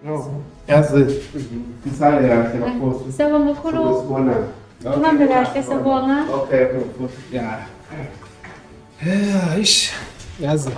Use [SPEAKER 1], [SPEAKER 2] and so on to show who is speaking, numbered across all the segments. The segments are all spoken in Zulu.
[SPEAKER 1] No. Yazi isale kahle kafuthi.
[SPEAKER 2] Sawubona mkhulu.
[SPEAKER 1] Sibona.
[SPEAKER 2] Uhambe kahle sawubona.
[SPEAKER 1] Okay, mfuthi. Yeah.
[SPEAKER 3] Ish. Yazi.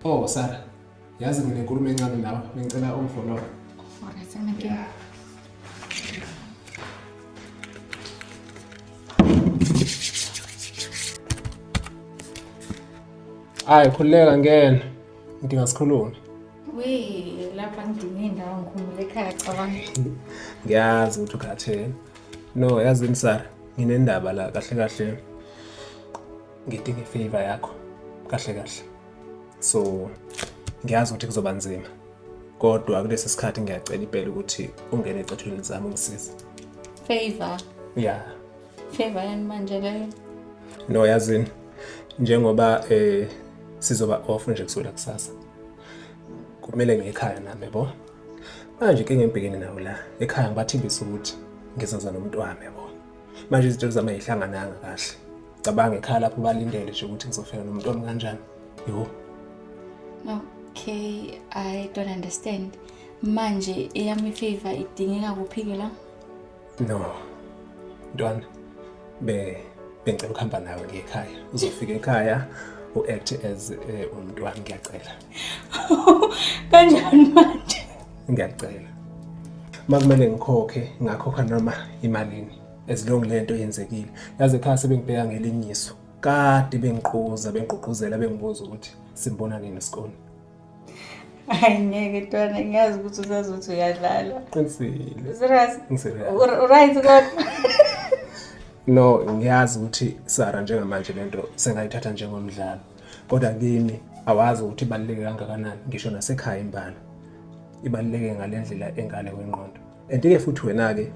[SPEAKER 3] Oh, Sara. Yazi nginenkulumo encane nawe. Ngicela ungifollow.
[SPEAKER 2] Alright, sanginkinga.
[SPEAKER 3] Hayi, khuleka ngena. Ngidinga sikhulume.
[SPEAKER 2] Lapha ngidinga indawo ngikhumbule ekhaya cabanga.
[SPEAKER 3] Ngiyazi ukuthi ukhathele. No, yazini Sara, nginendaba la kahle kahle. Ngidinga ifavor yakho. Kahle kahle. So, ngiyazi ukuthi kuzoba nzima. Kodwa kulesi sikhathi ngiyacela impela ukuthi ungene ecathulweni zami ungisize.
[SPEAKER 2] Favor.
[SPEAKER 3] Yeah.
[SPEAKER 2] Favor yani manje leyo.
[SPEAKER 3] No, yazini. Njengoba sizoba off nje kusukela kusasa. Kumele ngekhaya nami yabo. Manje inkinga engibhekene nayo la ekhaya ngibathembisa ukuthi ngizoza nomuntu wami yabo. Manje izinto zami ayihlangananga kahle. Cabanga ekhaya lapho balindele nje ukuthi ngizofika nomuntu wami kanjani. Yo.
[SPEAKER 2] Okay, I don't understand. Manje eyami favor idingeka kuphike la?
[SPEAKER 3] No. Ntwana bengicela ukuhamba nawe ngekhaya. Uzofika ekhaya u-act as umuntu wami ngiyacela.
[SPEAKER 2] Kanjani manje?
[SPEAKER 3] Ngiyacela. Makumele ngikhokhe, ngakhokha noma imalini. As long lento yenzekile. Yazi ekhaya sebengibheka ngelinyiso. Kade bengigqugquzela bengibuza ukuthi simbona nini esikole.
[SPEAKER 2] Hayi ngeke ntwana ngiyazi ukuthi usazothi uyadlala.
[SPEAKER 3] Qinisile.
[SPEAKER 2] Serious?
[SPEAKER 3] Ngiserious.
[SPEAKER 2] Right God.
[SPEAKER 3] No, ngiyazi ukuthi Sara njengamanje lento sengayithatha njengomdlalo. Kodwa kimi awazi ukuthi ibaluleke kangakanani ngisho nasekhaya imbala. Ibaluleke ngalendlela engale wengqondo. Andike futhi wena ke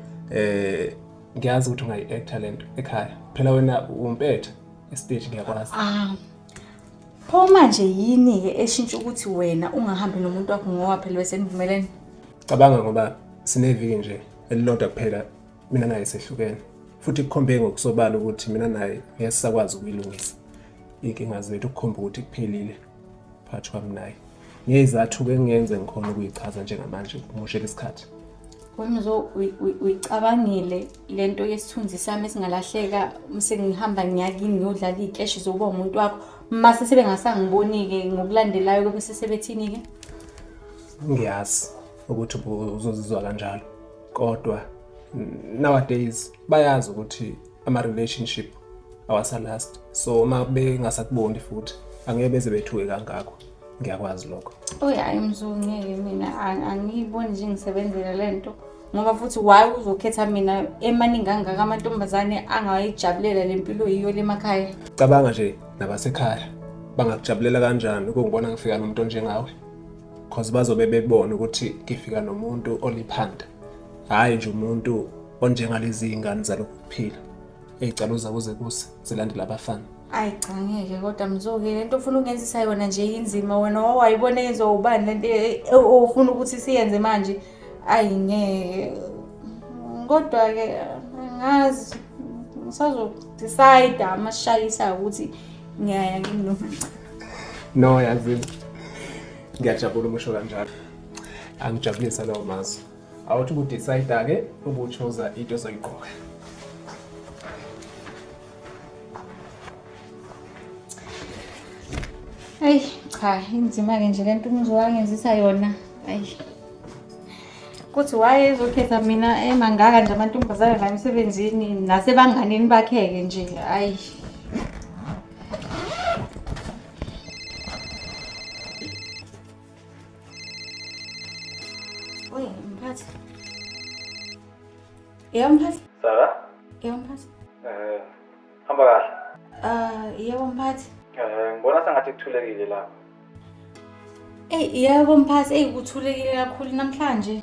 [SPEAKER 3] ngiyazi ukuthi ungayi-act talent ekhaya. Phela wena umpetha estage ngiyakwazi.
[SPEAKER 2] Pho manje yini ke eshintsha ukuthi wena ungahambi nomuntu wakho ngoba phela bese nivumelene?
[SPEAKER 3] Cabanga ngoba sineviki nje elilodwa kuphela mina naye sehlukene. Futhi kukhombe ngokusobala ukuthi mina naye ngiyasakwazi ukuyilungisa. Inkinga zethu ukukhomba ukuthi kuphelile phakathi kwami naye. Ngiyizathu ke ngiyenze ngikhona ukuyichaza njengamanje ukumoshela isikhathi.
[SPEAKER 2] Wemzo uyicabangile lento yesithunzi sami esingalahleka umse ngihamba ngiyakini ngiyodlala ikeshi zokuba umuntu wakho mase sebengasangibonike ngokulandelayo bese sebethini ke?
[SPEAKER 3] Ngiyazi ukuthi uzozizwa kanjalo. Kodwa nowadays bayazi ukuthi ama relationship awasalast. So uma bengasakuboni futhi angeke beze bethuke kangakho. Ngiyakwazi lokho.
[SPEAKER 2] Hayi mzungeke mina angiyiboni nje ngisebenzela lento ngoba futhi why uzokhetha mina emaningi kangaka amantombazane angayijabulela lempilo yiyo lemakhaya.
[SPEAKER 3] Cabanga nje nabasekhaya bangakujabulela kanjani ukungibona ngifika nomuntu onjengawe. Because bazobe bebona ukuthi ngifika nomuntu oliphanda. Hayi nje umuntu onjengalezi ingane zalokuphila. Ezicaluza kuze kuse zilandela abafana.
[SPEAKER 2] Ayi cha ngeke kodwa mzoke lento ufuna ungenzisa yona nje inzima wena wayibona yenzo ubani lento ufuna ukuthi siyenze manje ayi ngeke kodwa ke ngazi ngisazo decide amashayisa ukuthi ngiyaya kimi noma cha.
[SPEAKER 3] No yazi ngiyajabula umusho kanjalo. Angijabulisa lawo mazwi. Awuthi ukudecide ke ubuchoza into ozoyiqoka.
[SPEAKER 2] Hey, cha, inzima ke nje lento ngizowangenzisa yona. Ayi. Kuthi wayezokhetha mina emangaka nje amantombazane la emsebenzini nasebanganeni bakheke nje. Ayi. Oye, mphathi. Mphathi.
[SPEAKER 4] Sara?
[SPEAKER 2] Mphathi.
[SPEAKER 4] Hamba kahle.
[SPEAKER 2] Yebo mphathi.
[SPEAKER 4] Ngibona sengathi kuthulekile lapha.
[SPEAKER 2] Yebo mphathi, kuthulekile kakhulu namhlanje.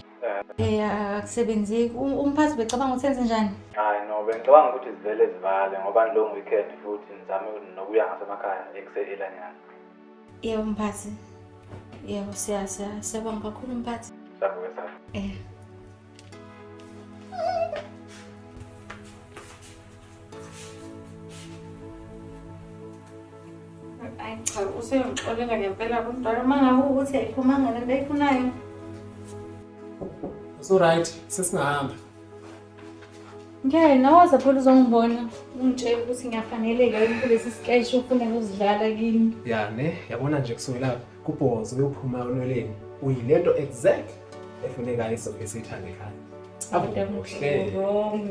[SPEAKER 2] Akusebenzeki. Umphathi becabanga ukuthi enze njani?
[SPEAKER 4] Hayi no, bengicabanga ukuthi zivele zivale ngoba long weekend futhi nizame nokuya ngasemakhaya ekuseni.
[SPEAKER 2] Yebo mphathi. Yebo siyabonga kakhulu mphathi.
[SPEAKER 4] Sabuke Sara.
[SPEAKER 2] Ayi cha usengixolela ngempela kodwa uma ngabe ukuthi ayiphumanga lento ayifunayo.
[SPEAKER 3] So right, sesingahamba.
[SPEAKER 2] Ngeke nawaza phela uzongibona ungitshela ukuthi ngiyafaneleka yini kulesi sketch ufuna ukuzidlala kini.
[SPEAKER 3] Ya ne, yabona nje kusukela kubhozo uyophuma onweleni. Uyilento exact efunekayo isonke siyithande ekhaya.
[SPEAKER 2] Wrong.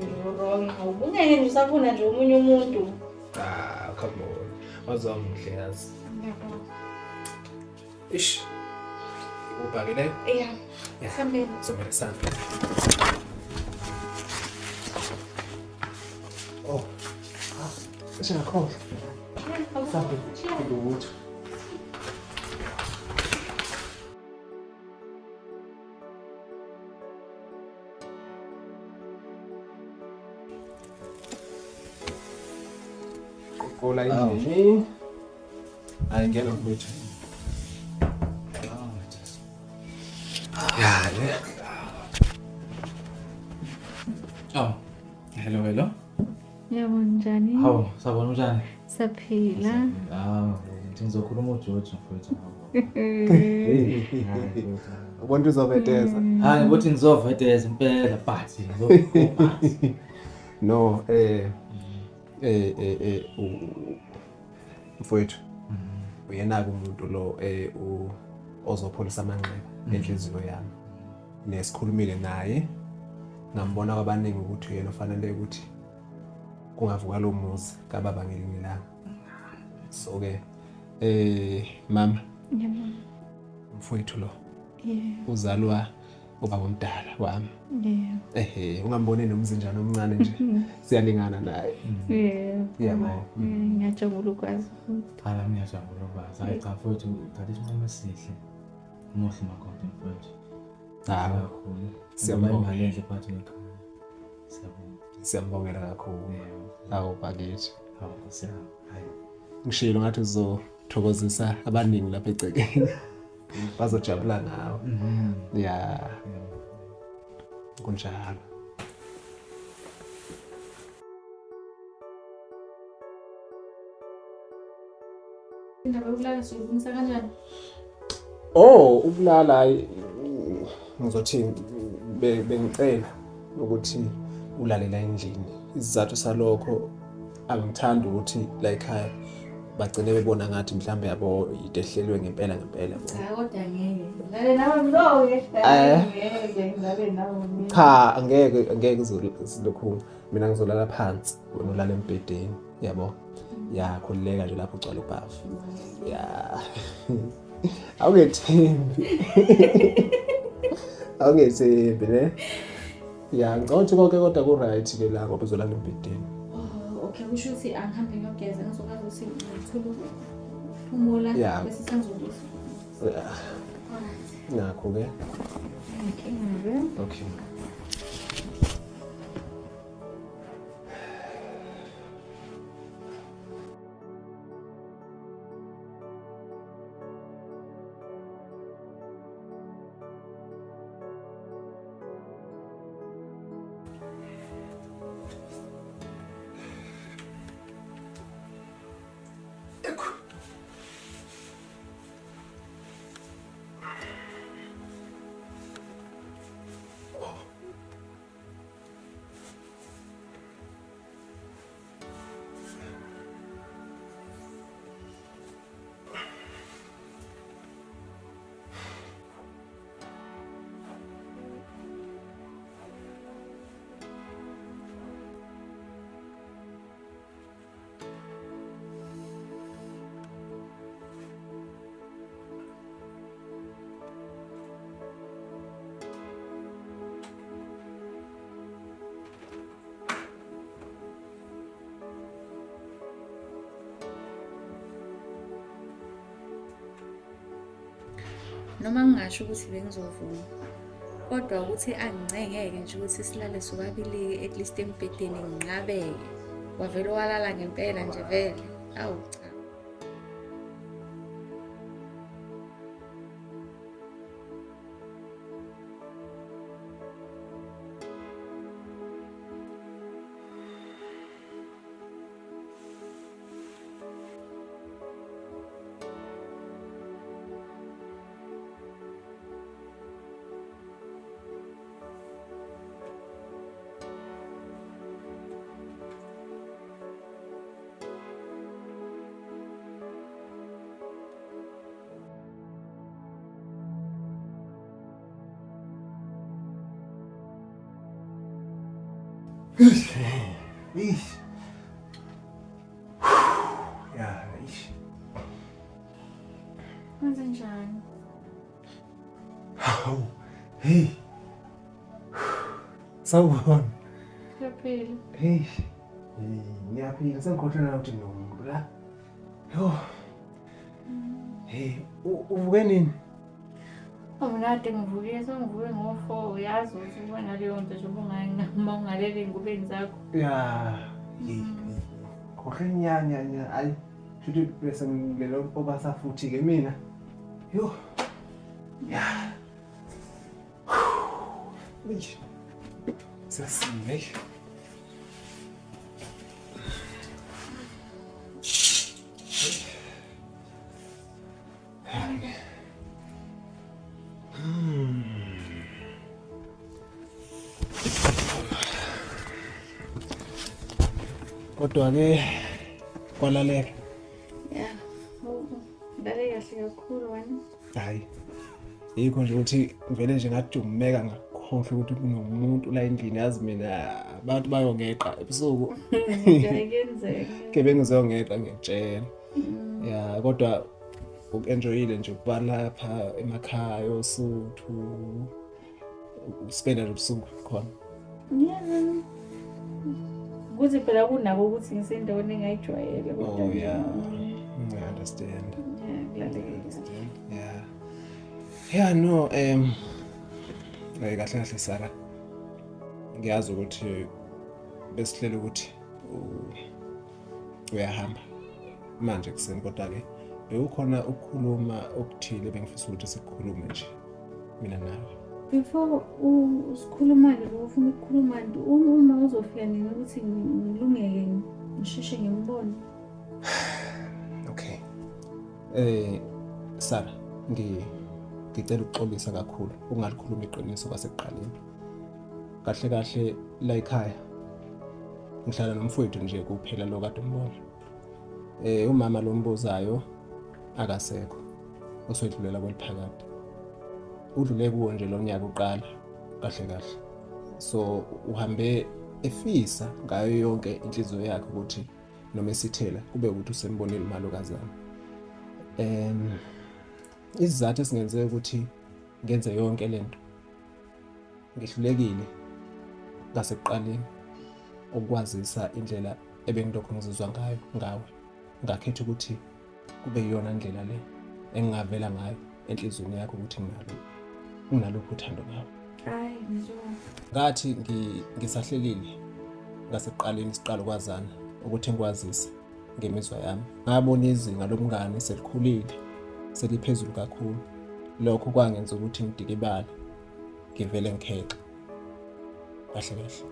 [SPEAKER 2] Ungeke nje usafuna nje omunye umuntu.
[SPEAKER 3] Come on. Wazomuhle yazi. Ish. Ubhakile?
[SPEAKER 2] Yeah. Sambe.
[SPEAKER 3] Somebody sample. Oh. Sishakho. Sample. Good. Kola endlini. Ayingena mfethu. Ya, ne.
[SPEAKER 5] Oh, hello.
[SPEAKER 2] Yebo njani?
[SPEAKER 5] Hawu, sabona unjani?
[SPEAKER 2] Saphila.
[SPEAKER 5] Ngithi ngizokhuluma uJoji mfowethu.
[SPEAKER 3] Ubona uzobeteza.
[SPEAKER 5] Hayi, ukuthi ngizoveteza impela but ngizokhuluma.
[SPEAKER 3] No, mfowethu. Uyena umuntu lo ozopholisa amanxeba enhliziyo yami. Nesikhulumile naye. Ngambona kwabaningi ukuthi uyena ofanele ukuthi kungavuka lo muzi kababa ngelinye ilanga. So ke mama.
[SPEAKER 2] Yebo.
[SPEAKER 3] Mfowethu lo.
[SPEAKER 2] Yeah.
[SPEAKER 3] Uzalwa ubaba omdala wami.
[SPEAKER 2] Yeah.
[SPEAKER 3] Ungambone nomzinjana omncane nje. Siyalingana naye.
[SPEAKER 2] Yeah.
[SPEAKER 3] Yebo.
[SPEAKER 2] Ngiyajabula ukwazi.
[SPEAKER 5] Hayi, ngiyajabula ukwazi. Hayi cha mfowethu, uthatha isinqumo esihle. Umuhle makhona mfowethu. Kakhulu. Siyabonga imali enhle phakathi nekhaya.
[SPEAKER 3] Siyambongela kakhulu. Hawu bakithi.
[SPEAKER 5] Hawu siyabonga. Hayi.
[SPEAKER 3] Ngishilo ngathi uzothokozisa abaningi lapha egcekeni. Bazojabula ngawe. Ya. Kunjalo.
[SPEAKER 2] Indaba yokulala siyilungisa kanjani?
[SPEAKER 3] Oh, ukulala ngizothi bengicela ukuthi ulalela endlini. Isizathu salokho angithandi ukuthi la ekhaya bagcine bebona ngathi mhlambe yabo idehlelwe ngempela.
[SPEAKER 2] Cha kodwa ngeke. Ngale nawe mloke. Ngeke ngabe nawe.
[SPEAKER 3] Cha, angeke uzolokhu mina ngizolala phansi wena ulala embedeni, yabo. Ya khulileka nje lapho ugcwala ubafu. Ya. Awungethembi. Awungethembi ne? Ya ngicabanga konke kodwa ku right ke la ngoba uzolala embedeni.
[SPEAKER 2] Okay, kusho ukuthi angihambe ngiyogeza ngizokwazi ukuthi ngithule ukuphumula bese sengizolisa.
[SPEAKER 3] Nakho ke.
[SPEAKER 2] Okay.
[SPEAKER 3] Okay.
[SPEAKER 2] Noma ngingasho ukuthi bengizovuma kodwa ukuthi angicengeke nje ukuthi silale sobabili at least embedeni nginqabeke wavela walala ngempela nje vele awu cha
[SPEAKER 3] Ish. Ya, ish.
[SPEAKER 2] Kwenzenjani?
[SPEAKER 3] Hawu. Hey. Sawubona.
[SPEAKER 2] Kuyaphila.
[SPEAKER 3] Hey. Ngiyaphila sengikhohlwa ukuthi nomuntu la. Yo. Hey, uvuke nini?
[SPEAKER 2] Awunade ngivukile sengivuke ngo4 uyazi ukuthi ubona leyo nto nje uma ungalele engubeni zakho.
[SPEAKER 3] Ya. Khohle nyanya ayi futhi bese ngilelo obasa futhi ke mina. Yo. Ya. Ish. Sasime. Kodwa ke kwalaleka.
[SPEAKER 2] Ya. Dale kahle kakhulu wena.
[SPEAKER 3] Hayi. Yikho nje ukuthi vele nje ngajumeka ngakhohlwa ukuthi kunomuntu la endlini yazi mina abantu bayongeqa ebusuku.
[SPEAKER 2] Ngiyakenzeka.
[SPEAKER 3] Ke bengizongeqa ngiyatshela. Ya kodwa ukenjoyile nje ukuba lapha emakhaya osuthu uspenda ubusuku khona.
[SPEAKER 2] Yeah. Kuthi phela kunako ukuthi ngisendaweni engayijwayele kodwa.
[SPEAKER 3] Oh yeah. I understand.
[SPEAKER 2] Ngiyalekela.
[SPEAKER 3] Yeah. Yeah no kahle kahle Sara. Ngiyazi ukuthi besihlela ukuthi uyahamba manje kuseni kodwa ke bekukhona ukukhuluma okuthile bengifisa ukuthi sikhulume nje mina nawe.
[SPEAKER 2] Before usikhuluma ke ufuna ukukhuluma uma uzofika nini ukuthi ngilungeke ngisheshe ngimbone.
[SPEAKER 3] Okay. Sara, ngicela ukuxolisa kakhulu ungalikhuluma iqiniso kwasekuqaleni. Kahle kahle la ekhaya ngihlala nomfowethu nje kuphela lo kade umbona. Umama lo mbuzayo akasekho. Uswedlulela kweliphakade. Udlule kuwo nje lo nyaka uqala kahle kahle. So uhambe efisa ngayo yonke inhliziyo yakhe ukuthi noma esithela kube ukuthi usembonile umalokazana. Isizathu esingenze ukuthi ngenze yonke lento. Ngihlulekile ngasekuqaleni ukwazisa indlela ebengilokho ngizizwa ngawe. Ngakhetha ukuthi kube yiyona indlela le engingavela ngayo enhlizweni yakho ukuthi nginalokho uthando ngawe.
[SPEAKER 2] Hayi nje.
[SPEAKER 3] Ngathi ngisahlelile ngasekuqaleni siqala ukwazana ukuthi ngikwazise ngemizwa yami. Ngabona izinga lomngane selikhulile seliphezulu kakhulu. Lokho kwangenza ukuthi ngidikibale ngivele ngikhexe. Kahle kahle.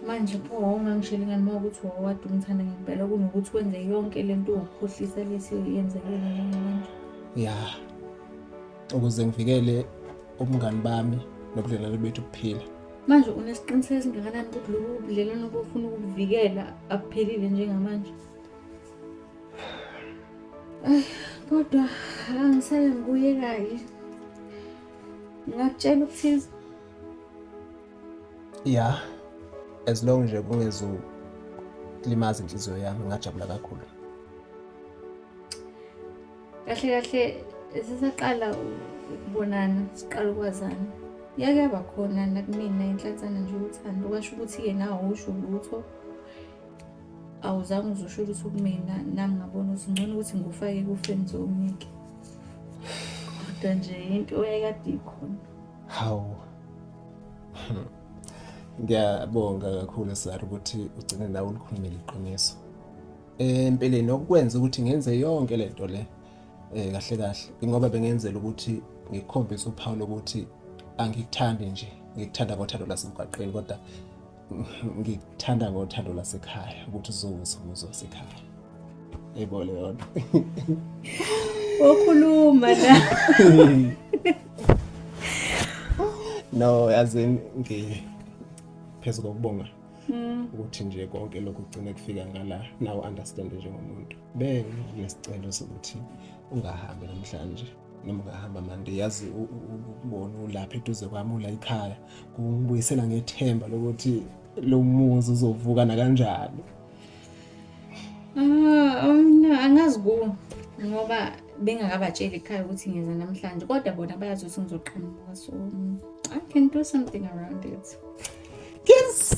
[SPEAKER 2] Manje pho ungangishela ngani mawukuthi wawade umthanda ngempela kunokuthi wenze yonke lento ukukhohlisa lesi yenzekile manje.
[SPEAKER 3] Ya. Ukuze ngivikele ubungani bami nobudlelwano bethu kuphila.
[SPEAKER 2] Manje unesiqiniseko esingakanani ukuthi lobu budlelwano obufuna ukuvikela akuphelile njengamanje? Kodwa angisale ngibuye kayi. Ngakutshela ukuthiza.
[SPEAKER 3] Ya. As long nje kungezulimaza inhliziyo yami ngajabula kakhulu.
[SPEAKER 2] Kahle kahle sisaqala ukubonana siqala ukwazana. Yake yaba khona nakumina inhlathana nje uthando kwasho ukuthi ke nawe usho lutho. Awuzange uzusho lutho kumina nami ngabona ukuthi ngcono ukuthi ngufake ku-friend zone-ke. Kodwa nje into oyakade ikhona.
[SPEAKER 3] Hawu. Ngiyabonga kakhulu Sara ukuthi ugcine nawe ulikhulumile iqiniso. Empeleni okwenza ukuthi ngenze yonke lento le kahle kahle ngoba bengenzela ukuthi ngikhombise uphawu lokuthi angikuthandi nje ngikuthanda ngothando lasemgwaqeni kodwa ngikuthanda ngothando lasekhaya ukuthi uzowuza umuzwa wasekhaya. Yebo le yona.
[SPEAKER 2] Okhuluma la.
[SPEAKER 3] No yazini phezulu kokubonga ukuthi nje konke lokhu ugcine kufika ngala nawe understand njengomuntu. Benginesicelo sokuthi ungahambi namhlanje noma ungahamba manje yazi ukubona ulapha eduze kwami ula ekhaya kungibuyisela ngethemba lokuthi lo muzi uzovuka kanjani.
[SPEAKER 2] Angazi ngoba bengakabatsheli ekhaya ukuthi ngeze namhlanje kodwa bona bayazi ukuthi ngizoqhamuka so I can do something around it.
[SPEAKER 3] Yes.